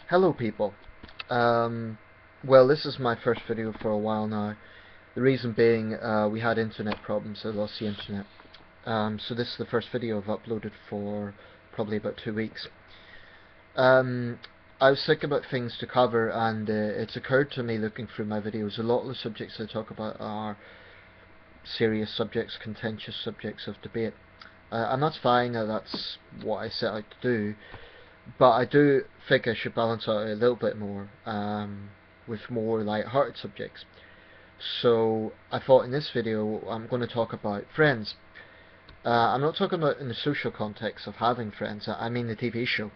Hello people. Well, this is my first video for a while now. The reason being, we had internet problems. I lost the internet. So this is the first video I've uploaded for probably about 2 weeks. I was thinking about things to cover, and it's occurred to me looking through my videos, a lot of the subjects I talk about are serious subjects, contentious subjects of debate. And that's fine, that's what I set out to do. But I do think I should balance out a little bit more with more light-hearted subjects. So I thought in this video I'm going to talk about Friends. I'm not talking about in the social context of having friends, I mean the TV show.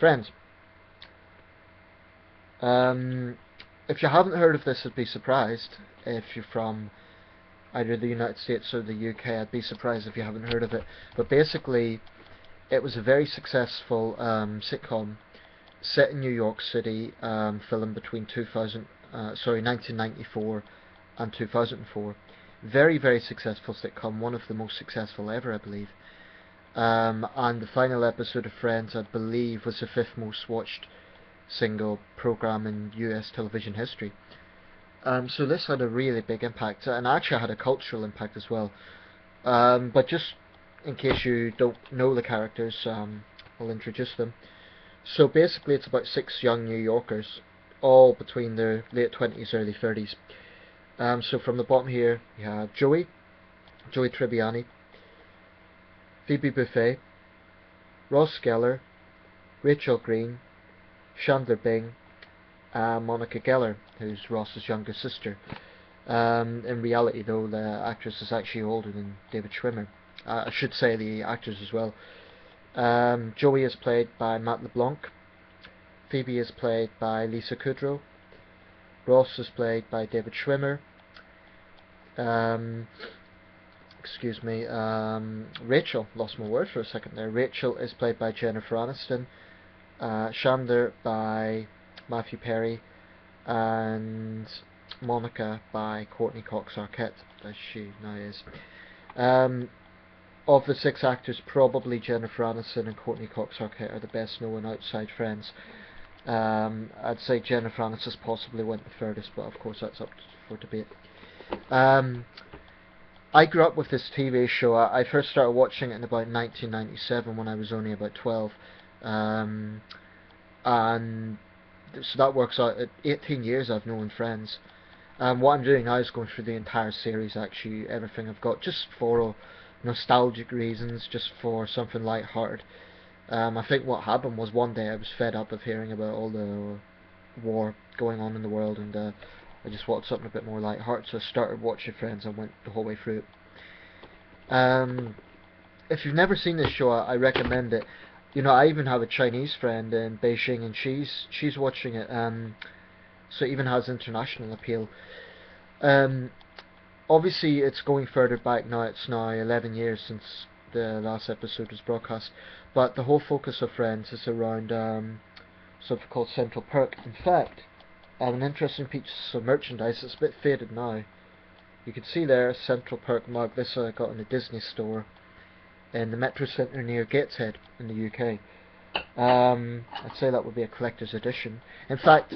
Friends. If you haven't heard of this, I'd be surprised. If you're from either the United States or the UK, I'd be surprised if you haven't heard of it. But basically, it was a very successful sitcom set in New York City, filmed between 1994 and 2004. Very, very successful sitcom, one of the most successful ever, I believe. And the final episode of Friends, I believe, was the 5th most watched single program in US television history. So this had a really big impact, and actually had a cultural impact as well. But just in case you don't know the characters, I'll introduce them. So basically it's about 6 young New Yorkers, all between their late 20s, early 30s. So from the bottom here, you have Joey Tribbiani, Phoebe Buffay, Ross Geller, Rachel Green, Chandler Bing, Monica Geller, who's Ross's younger sister. In reality though, the actress is actually older than David Schwimmer. I should say the actors as well. Joey is played by Matt LeBlanc. Phoebe is played by Lisa Kudrow. Ross is played by David Schwimmer. Rachel, lost my word for a second there. Rachel is played by Jennifer Aniston. Chandler by Matthew Perry. And Monica by Courtney Cox Arquette, as she now is. Of the 6 actors, probably Jennifer Aniston and Courtney Cox Arquette are the best known outside Friends. I'd say Jennifer Aniston possibly went the furthest, but of course that's up for debate. I grew up with this TV show. I first started watching it in about 1997 when I was only about 12. And so that works out at 18 years I've known Friends. What I'm doing now is going through the entire series, actually, everything I've got, just for nostalgic reasons, just for something light-hearted. I think what happened was one day I was fed up of hearing about all the war going on in the world, and I just wanted something a bit more light-hearted, so I started watching Friends and went the whole way through it. If you've never seen this show, I recommend it. You know, I even have a Chinese friend in Beijing, and she's watching it, so it even has international appeal. Obviously, it's going further back now. It's now 11 years since the last episode was broadcast, but the whole focus of Friends is around something called Central Perk. In fact, I have an interesting piece of merchandise. It's a bit faded now. You can see there a Central Perk mug. This I got in the Disney store in the Metro Centre near Gateshead in the UK. I'd say that would be a collector's edition. In fact,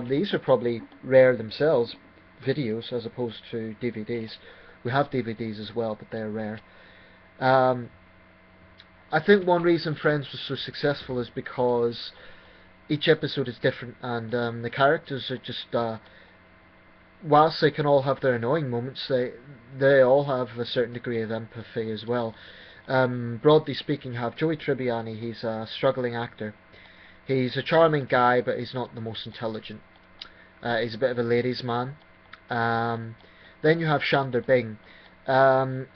these are probably rare themselves, videos as opposed to DVDs. We have DVDs as well, but they're rare. I think one reason Friends was so successful is because each episode is different, and the characters are just, whilst they can all have their annoying moments, they all have a certain degree of empathy as well. Broadly speaking, you have Joey Tribbiani. He's a struggling actor. He's a charming guy, but he's not the most intelligent. He's a bit of a ladies' man. Then you have Chandler Bing.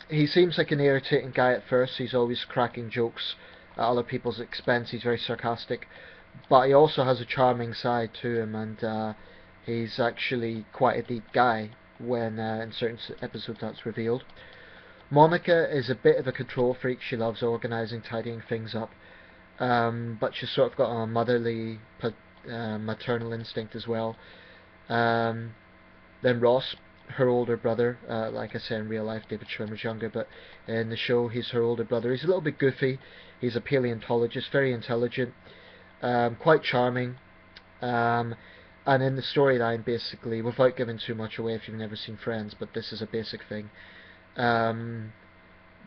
He seems like an irritating guy at first. He's always cracking jokes at other people's expense. He's very sarcastic, but he also has a charming side to him, and he's actually quite a deep guy when in certain episodes that's revealed. Monica is a bit of a control freak. She loves organising, tidying things up, but she's sort of got a motherly, maternal instinct as well. Then Ross, her older brother, like I said, in real life David Schwimmer's younger, but in the show he's her older brother. He's a little bit goofy. He's a paleontologist, very intelligent. quite charming. Um, and in the storyline, basically, without giving too much away if you've never seen Friends, but this is a basic thing. Um,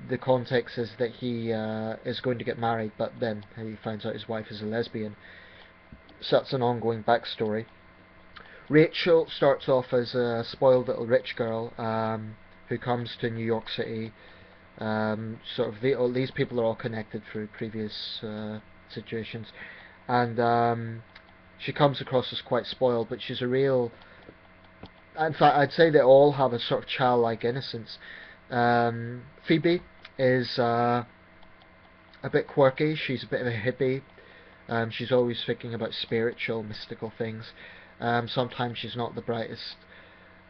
the context is that he is going to get married, but then he finds out his wife is a lesbian. So that's an ongoing backstory. Rachel starts off as a spoiled little rich girl who comes to New York City. Sort of these people are all connected through previous situations, and she comes across as quite spoiled, but she's a real. In fact, I'd say they all have a sort of childlike innocence. Phoebe is a bit quirky. She's a bit of a hippie. She's always thinking about spiritual, mystical things. Sometimes she's not the brightest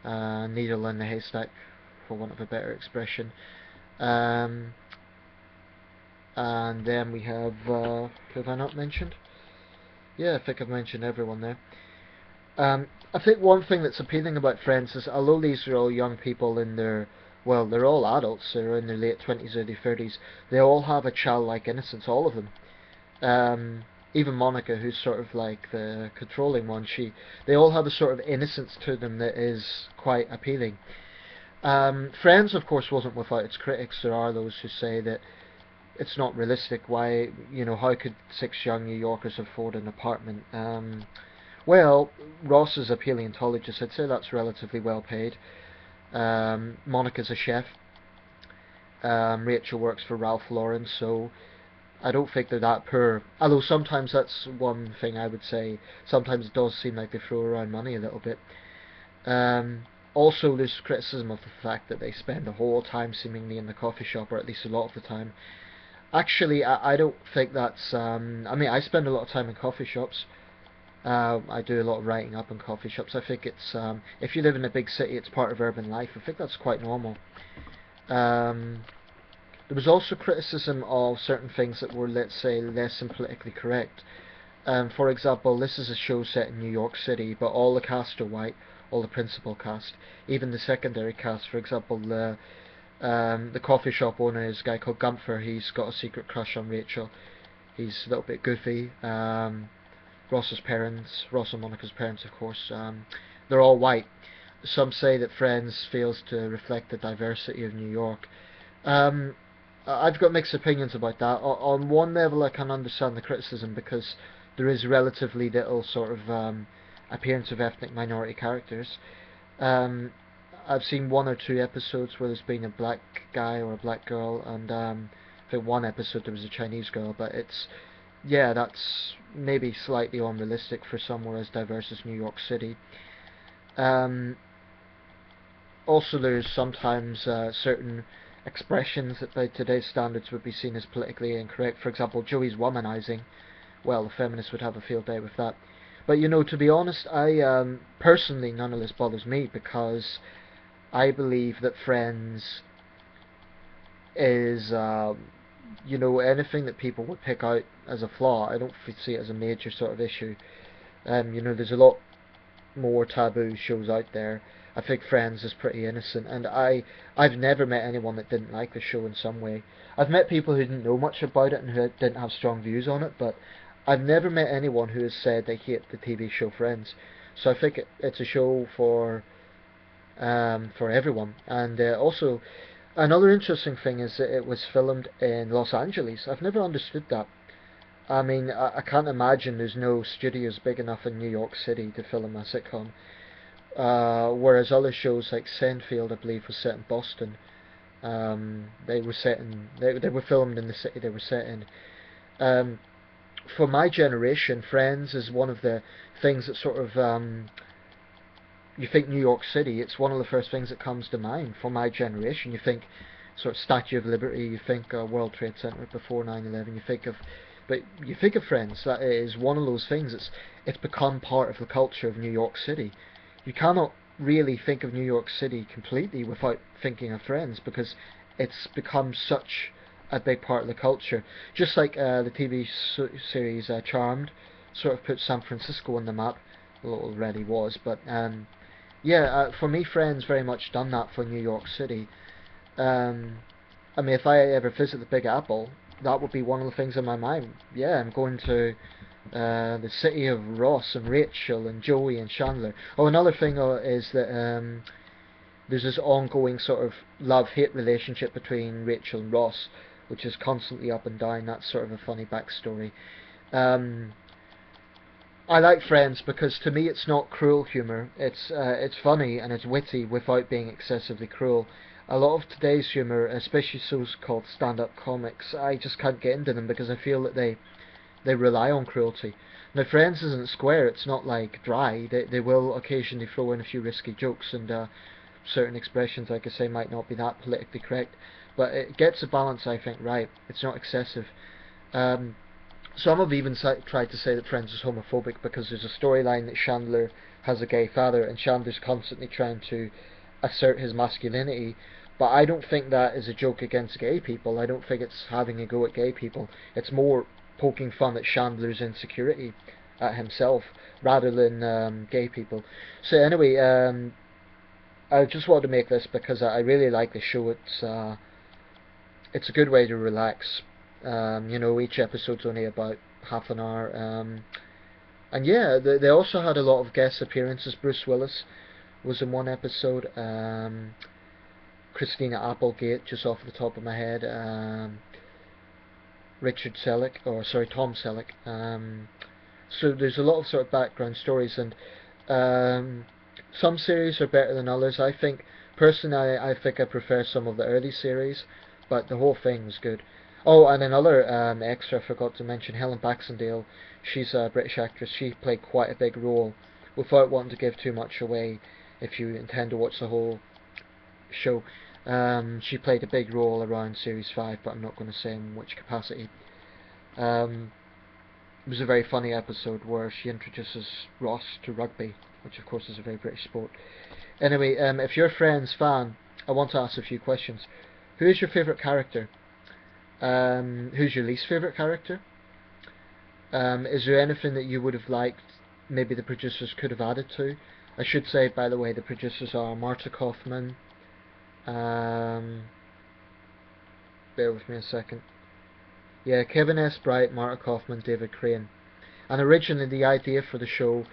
needle in the haystack, for want of a better expression. And then we have, who have I not mentioned? Yeah, I think I've mentioned everyone there. I think one thing that's appealing about Friends is, although these are all young people in their, well, they're all adults, they're in their late 20s, early 30s, they all have a childlike innocence, all of them. Even Monica, who's sort of like the controlling one, they all have a sort of innocence to them that is quite appealing. Friends, of course, wasn't without its critics. There are those who say that it's not realistic. Why, how could 6 young New Yorkers afford an apartment? Well, Ross is a paleontologist. I'd say that's relatively well paid. Monica's a chef. Rachel works for Ralph Lauren, so I don't think they're that poor. Although sometimes that's one thing I would say. Sometimes it does seem like they throw around money a little bit. Also, there's criticism of the fact that they spend the whole time seemingly in the coffee shop, or at least a lot of the time. Actually, I don't think that's. I mean, I spend a lot of time in coffee shops. I do a lot of writing up in coffee shops. I think it's if you live in a big city, it's part of urban life. I think that's quite normal. There was also criticism of certain things that were, let's say, less than politically correct. For example, this is a show set in New York City, but all the cast are white, all the principal cast, even the secondary cast. For example, the coffee shop owner is a guy called Gunther. He's got a secret crush on Rachel. He's a little bit goofy. Ross's parents, Ross and Monica's parents, of course, they're all white. Some say that Friends fails to reflect the diversity of New York. I've got mixed opinions about that. On one level, I can understand the criticism because there is relatively little sort of appearance of ethnic minority characters. I've seen 1 or 2 episodes where there's been a black guy or a black girl, and I think one episode there was a Chinese girl, but yeah, that's maybe slightly unrealistic for somewhere as diverse as New York City. Also, there's sometimes certain expressions that by today's standards would be seen as politically incorrect. For example, Joey's womanizing. Well, the feminists would have a field day with that. But to be honest, I personally, none of this bothers me because I believe that Friends is anything that people would pick out as a flaw. I don't see it as a major sort of issue. There's a lot more taboo shows out there. I think Friends is pretty innocent, and I've never met anyone that didn't like the show in some way. I've met people who didn't know much about it and who didn't have strong views on it, but I've never met anyone who has said they hate the TV show Friends. So I think it's a show for everyone. And also, another interesting thing is that it was filmed in Los Angeles. I've never understood that. I mean, I can't imagine there's no studios big enough in New York City to film a sitcom. Whereas other shows like Seinfeld, I believe, was set in Boston. They were filmed in the city they were set in. For my generation, Friends is one of the things that sort of you think New York City, it's one of the first things that comes to mind for my generation. You think sort of Statue of Liberty, you think World Trade Center before 9/11, but you think of Friends. That is one of those things. It's become part of the culture of New York City. You cannot really think of New York City completely without thinking of Friends because it's become such a big part of the culture. Just like the TV series Charmed sort of put San Francisco on the map. Well, it already was, but for me, Friends very much done that for New York City. I mean, if I ever visit the Big Apple, that would be one of the things in my mind. Yeah, I'm going to The city of Ross and Rachel and Joey and Chandler. Oh, another thing is that there's this ongoing sort of love-hate relationship between Rachel and Ross, which is constantly up and down. That's sort of a funny backstory. Um, I like Friends because to me it's not cruel humour. It's funny and it's witty without being excessively cruel. A lot of today's humour, especially so-called stand-up comics, I just can't get into them because I feel that they rely on cruelty. Now, Friends isn't square. It's not like dry. They will occasionally throw in a few risky jokes and certain expressions, like I say, might not be that politically correct, but it gets the balance, I think, right. It's not excessive. Um, some have even tried to say that Friends is homophobic because there's a storyline that Chandler has a gay father, and Chandler's constantly trying to assert his masculinity. But I don't think that is a joke against gay people. I don't think it's having a go at gay people. It's more poking fun at Chandler's insecurity at himself rather than gay people. So anyway, I just wanted to make this because I really like the show. It's a good way to relax. You know, each episode's only about half an hour. And yeah, they also had a lot of guest appearances. Bruce Willis was in one episode. Christina Applegate, just off the top of my head. Richard Selleck, or sorry, Tom Selleck. So there's a lot of sort of background stories, and some series are better than others. I think personally, I think I prefer some of the early series, but the whole thing was good. Oh, and another extra I forgot to mention, Helen Baxendale. She's a British actress. She played quite a big role. Without wanting to give too much away, if you intend to watch the whole show, she played a big role around Series 5, but I'm not going to say in which capacity. It was a very funny episode where she introduces Ross to rugby, which of course is a very British sport. Anyway, if you're a Friends fan, I want to ask a few questions. Who is your favourite character? Who's your least favourite character? Is there anything that you would have liked maybe the producers could have added to? I should say, by the way, the producers are Marta Kaufman. Bear with me a second. Yeah, Kevin S. Bright, Marta Kaufman, David Crane. And originally the idea for the show,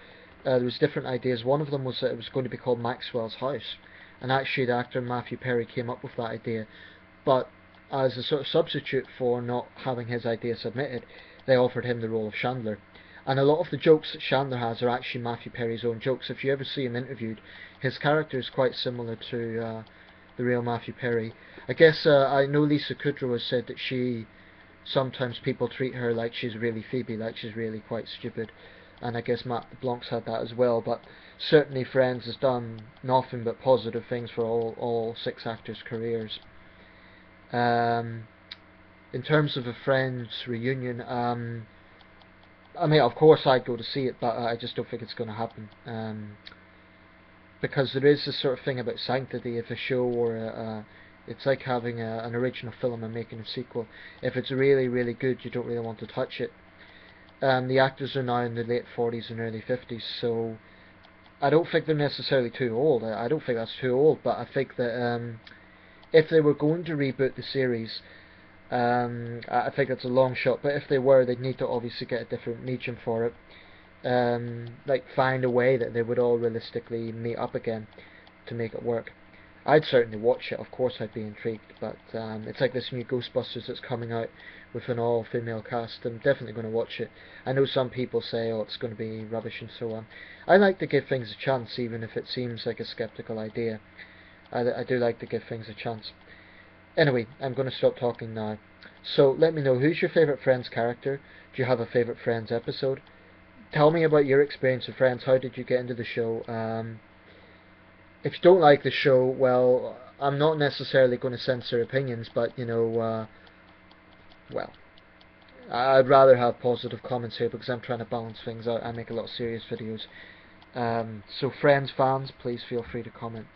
there was different ideas. One of them was that it was going to be called Maxwell's House. And actually the actor Matthew Perry came up with that idea. But as a sort of substitute for not having his idea submitted, they offered him the role of Chandler. And a lot of the jokes that Chandler has are actually Matthew Perry's own jokes. If you ever see him interviewed, his character is quite similar to the real Matthew Perry. I guess I know Lisa Kudrow has said that sometimes people treat her like she's really Phoebe, like she's really quite stupid. And I guess Matt LeBlanc's had that as well. But certainly Friends has done nothing but positive things for all 6 actors' careers. In terms of a Friends reunion, I mean, of course I'd go to see it, but I just don't think it's going to happen. Because there is this sort of thing about sanctity of a show, or it's like having an original film and making a sequel. If it's really, really good, you don't really want to touch it. The actors are now in their late 40s and early 50s, so I don't think they're necessarily too old. I don't think that's too old, but I think that if they were going to reboot the series, I think it's a long shot, but if they were, they'd need to obviously get a different medium for it. Like find a way that they would all realistically meet up again to make it work. I'd certainly watch it, of course I'd be intrigued, but it's like this new Ghostbusters that's coming out with an all-female cast. I'm definitely going to watch it. I know some people say, oh, it's going to be rubbish and so on. I like to give things a chance, even if it seems like a skeptical idea. I do like to give things a chance. Anyway, I'm going to stop talking now. So let me know, who's your favourite Friends character? Do you have a favourite Friends episode? Tell me about your experience with Friends. How did you get into the show? If you don't like the show, well, I'm not necessarily going to censor opinions, but, you know, well, I'd rather have positive comments here because I'm trying to balance things out. I make a lot of serious videos. So Friends fans, please feel free to comment.